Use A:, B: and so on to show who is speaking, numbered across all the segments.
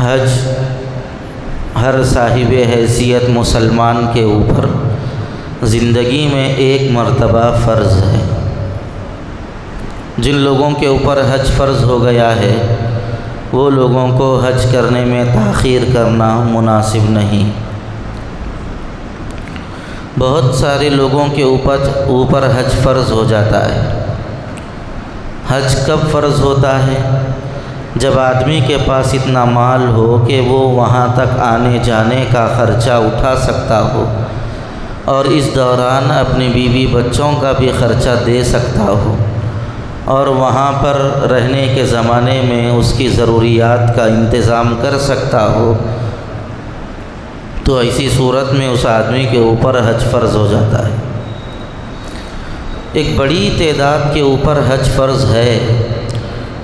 A: حج ہر صاحب حیثیت مسلمان کے اوپر زندگی میں ایک مرتبہ فرض ہے۔ جن لوگوں کے اوپر حج فرض ہو گیا ہے وہ لوگوں کو حج کرنے میں تاخیر کرنا مناسب نہیں۔ بہت سارے لوگوں کے اوپر حج فرض ہو جاتا ہے۔ حج کب فرض ہوتا ہے؟ جب آدمی کے پاس اتنا مال ہو کہ وہ وہاں تک آنے جانے کا خرچہ اٹھا سکتا ہو اور اس دوران اپنی بیوی بچوں کا بھی خرچہ دے سکتا ہو اور وہاں پر رہنے کے زمانے میں اس کی ضروریات کا انتظام کر سکتا ہو، تو ایسی صورت میں اس آدمی کے اوپر حج فرض ہو جاتا ہے۔ ایک بڑی تعداد کے اوپر حج فرض ہے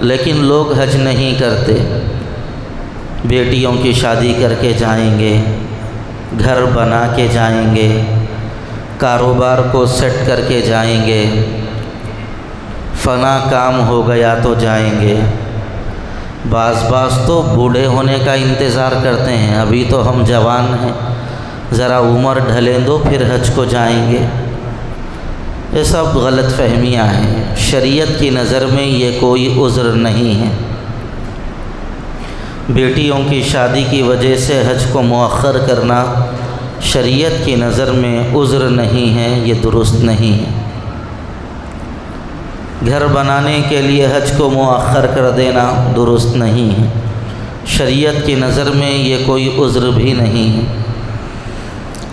A: لیکن لوگ حج نہیں کرتے۔ بیٹیوں کی شادی کر کے جائیں گے، گھر بنا کے جائیں گے، کاروبار کو سیٹ کر کے جائیں گے، فلاں کام ہو گیا تو جائیں گے۔ بعض تو بوڑھے ہونے کا انتظار کرتے ہیں، ابھی تو ہم جوان ہیں، ذرا عمر ڈھلیں دو پھر حج کو جائیں گے۔ یہ سب غلط فہمیاں ہیں۔ شریعت کی نظر میں یہ کوئی عذر نہیں ہے۔ بیٹیوں کی شادی کی وجہ سے حج کو مؤخر کرنا شریعت کی نظر میں عذر نہیں ہے، یہ درست نہیں ہے۔ گھر بنانے کے لیے حج کو مؤخر کر دینا درست نہیں ہے۔ شریعت کی نظر میں یہ کوئی عذر بھی نہیں ہے۔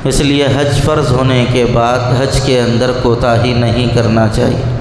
A: اس لیے حج فرض ہونے کے بعد حج کے اندر کوتاہی نہیں کرنا چاہیے۔